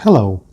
Hello.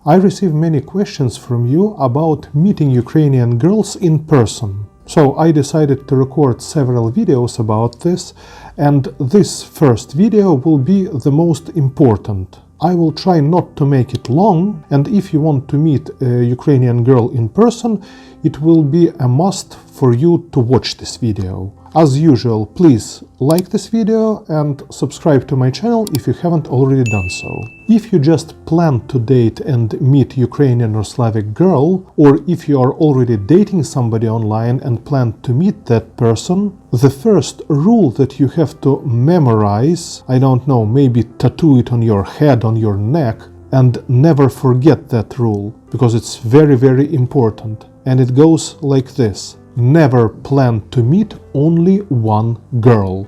I receive many questions from you about meeting Ukrainian girls in person. So I decided to record several videos about this, and this first video will be the most important. I will try not to make it long, and if you want to meet a Ukrainian girl in person, it will be a must for you to watch this video. As usual, please like this video and subscribe to my channel if you haven't already done so. If you just plan to date and meet Ukrainian or Slavic girl, or if you are already dating somebody online and plan to meet that person, the first rule that you have to memorize, I don't know, maybe tattoo it on your head, on your neck, and never forget that rule, because it's very, very important. And it goes like this. Never plan to meet only one girl.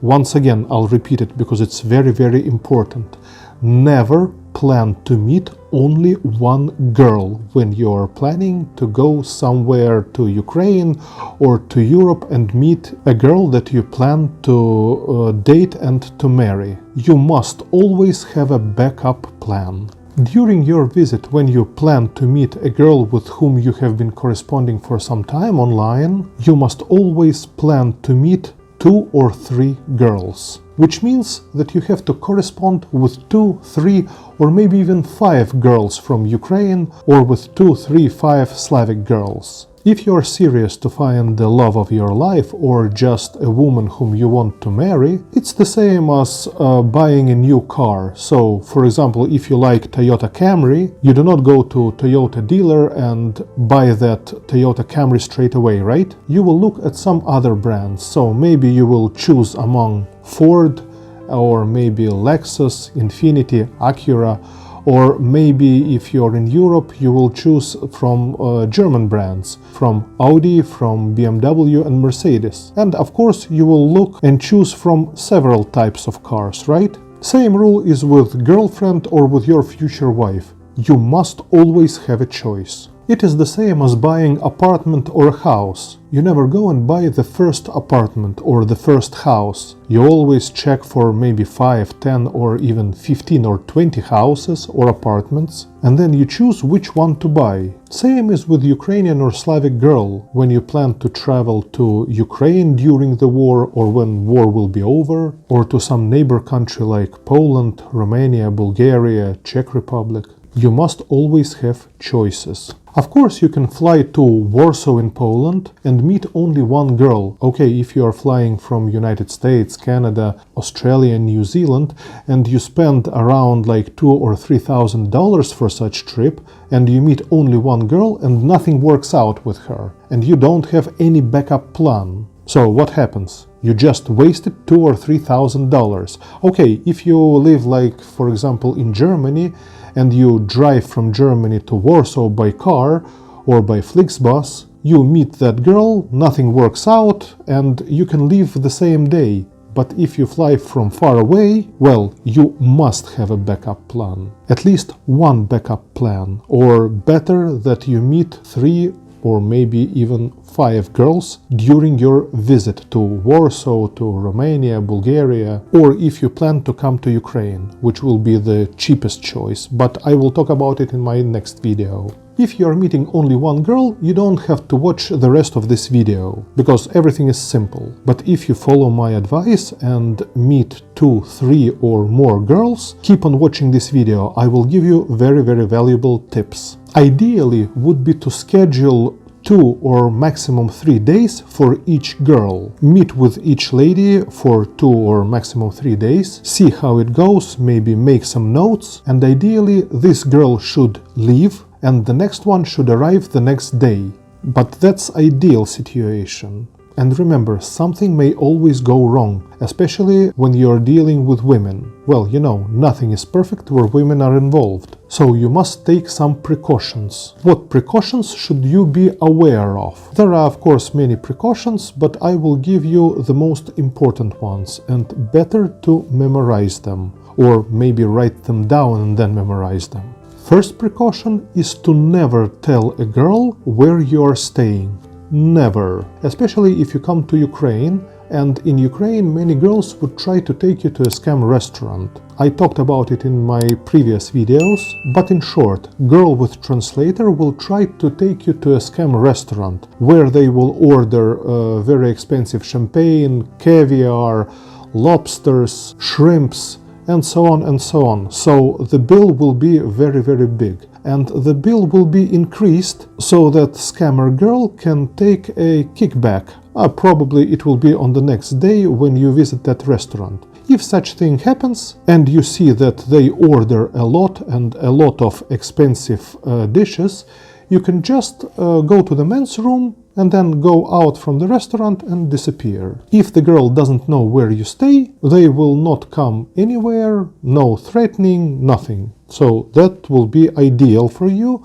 Once again, I'll repeat it because it's very, very important. Never plan to meet only one girl when you're planning to go somewhere to Ukraine or to Europe and meet a girl that you plan to date and to marry. You must always have a backup plan. During your visit, when you plan to meet a girl with whom you have been corresponding for some time online, you must always plan to meet 2 or 3 girls. Which means that you have to correspond with 2, 3, or maybe even 5 girls from Ukraine, or with 2, 3, 5 Slavic girls. If you are serious to find the love of your life or just a woman whom you want to marry, it's the same as buying a new car. So, for example, if you like Toyota Camry, you do not go to Toyota dealer and buy that Toyota Camry straight away, right? You will look at some other brands. So maybe you will choose among Ford, or maybe Lexus, Infiniti, Acura, or maybe if you're in Europe, you will choose from German brands, from Audi, from BMW and Mercedes. And of course, you will look and choose from several types of cars, right? Same rule is with girlfriend or with your future wife. You must always have a choice. It is the same as buying apartment or a house. You never go and buy the first apartment or the first house. You always check for maybe 5, 10 or even 15 or 20 houses or apartments, and then you choose which one to buy. Same is with Ukrainian or Slavic girl. When you plan to travel to Ukraine during the war or when war will be over, or to some neighbor country like Poland, Romania, Bulgaria, Czech Republic, you must always have choices. Of course, you can fly to Warsaw in Poland and meet only one girl. Okay, if you are flying from United States, Canada, Australia, and New Zealand, and you spend around like $2,000 or $3,000 for such trip, and you meet only one girl and nothing works out with her, and you don't have any backup plan. So what happens? You just wasted $2,000 or $3,000. Okay, if you live like, for example, in Germany, and you drive from Germany to Warsaw by car or by Flixbus, you meet that girl, nothing works out, and you can leave the same day. But if you fly from far away, well, you must have a backup plan. At least one backup plan, or better that you meet 3 or maybe even 5 girls during your visit to Warsaw, to Romania, Bulgaria, or if you plan to come to Ukraine, which will be the cheapest choice, but I will talk about it in my next video. If you are meeting only one girl, you don't have to watch the rest of this video, because everything is simple. But if you follow my advice and meet 2, 3 or more girls, keep on watching this video. I will give you very, very valuable tips. Ideally would be to schedule 2 or maximum 3 days for each girl. Meet with each lady for 2 or maximum 3 days, see how it goes, maybe make some notes, and ideally this girl should leave and the next one should arrive the next day. But that's ideal situation. And remember, something may always go wrong, especially when you're dealing with women. Well, you know, nothing is perfect where women are involved. So you must take some precautions. What precautions should you be aware of? There are, of course, many precautions, but I will give you the most important ones, and better to memorize them, or maybe write them down and then memorize them. First precaution is to never tell a girl where you are staying. Never. Especially if you come to Ukraine and in Ukraine many girls would try to take you to a scam restaurant. I talked about it in my previous videos, but in short, girl with translator will try to take you to a scam restaurant where they will order very expensive champagne, caviar, lobsters, shrimps, and so on and so on. So the bill will be very, very big. And the bill will be increased so that scammer girl can take a kickback. Probably it will be on the next day when you visit that restaurant. If such thing happens and you see that they order a lot and a lot of expensive dishes, you can just go to the men's room and then go out from the restaurant and disappear. If the girl doesn't know where you stay, they will not come anywhere, no threatening, nothing. So that will be ideal for you.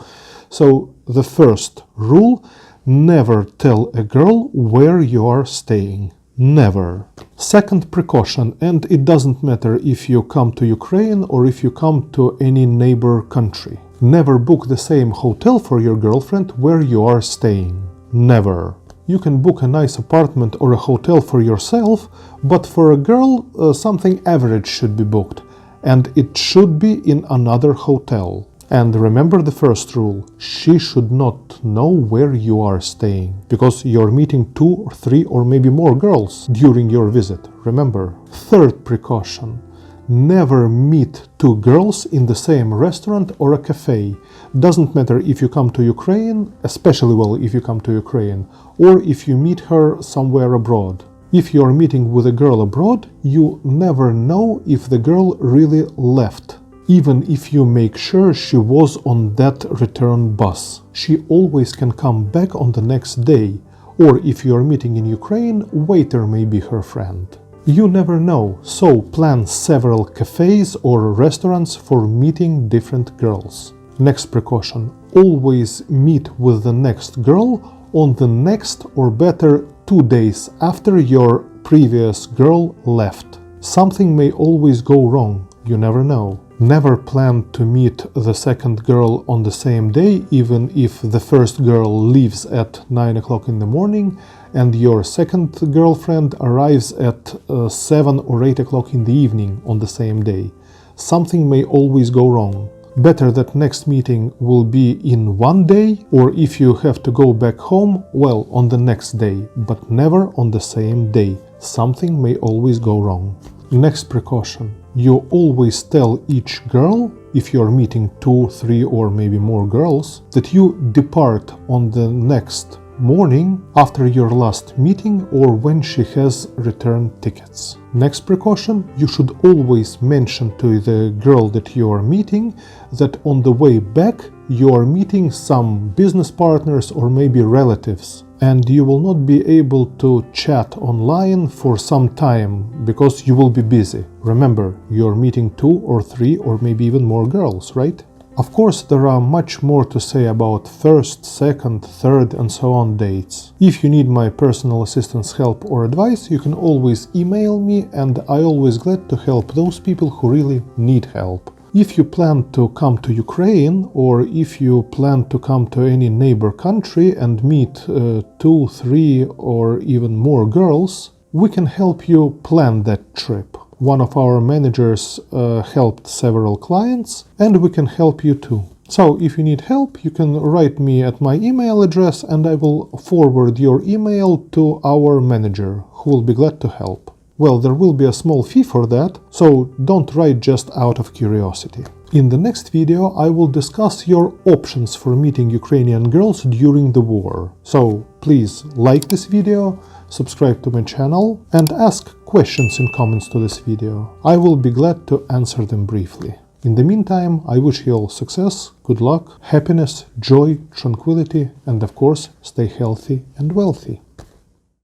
So the first rule, never tell a girl where you are staying. Never. Second precaution, and it doesn't matter if you come to Ukraine or if you come to any neighbor country. Never book the same hotel for your girlfriend where you are staying. Never. You can book a nice apartment or a hotel for yourself, but for a girl, something average should be booked, and it should be in another hotel. And remember the first rule, she should not know where you are staying, because you're meeting 2 or 3 or maybe more girls during your visit, remember. Third precaution, never meet 2 girls in the same restaurant or a cafe. Doesn't matter if you come to Ukraine, especially well if you come to Ukraine, or if you meet her somewhere abroad. If you're meeting with a girl abroad, you never know if the girl really left. Even if you make sure she was on that return bus, she always can come back on the next day. Or if you're meeting in Ukraine, waiter may be her friend. You never know, so plan several cafes or restaurants for meeting different girls. Next precaution, always meet with the next girl on the next or better 2 days after your previous girl left. Something may always go wrong, you never know. Never plan to meet the second girl on the same day, even if the first girl leaves at 9 o'clock in the morning and your second girlfriend arrives at 7 or 8 o'clock in the evening on the same day. Something may always go wrong. Better that next meeting will be in 1 day, or if you have to go back home, well, on the next day, but never on the same day. Something may always go wrong. Next precaution. You always tell each girl, if you're meeting 2, 3 or maybe more girls, that you depart on the next morning after your last meeting or when she has return tickets. Next precaution, you should always mention to the girl that you are meeting that on the way back you are meeting some business partners or maybe relatives, and you will not be able to chat online for some time because you will be busy. Remember, you're meeting 2 or 3 or maybe even more girls, right? Of course, there are much more to say about first, second, third and so on dates. If you need my personal assistance help or advice, you can always email me, and I always glad to help those people who really need help. If you plan to come to Ukraine, or if you plan to come to any neighbor country and meet 2, 3 or even more girls, we can help you plan that trip. One of our managers helped several clients, and we can help you too. So if you need help, you can write me at my email address and I will forward your email to our manager, who will be glad to help. Well, there will be a small fee for that, so don't write just out of curiosity. In the next video, I will discuss your options for meeting Ukrainian girls during the war. So please like this video, subscribe to my channel, and ask questions in comments to this video. I will be glad to answer them briefly. In the meantime, I wish you all success, good luck, happiness, joy, tranquility, and of course, stay healthy and wealthy.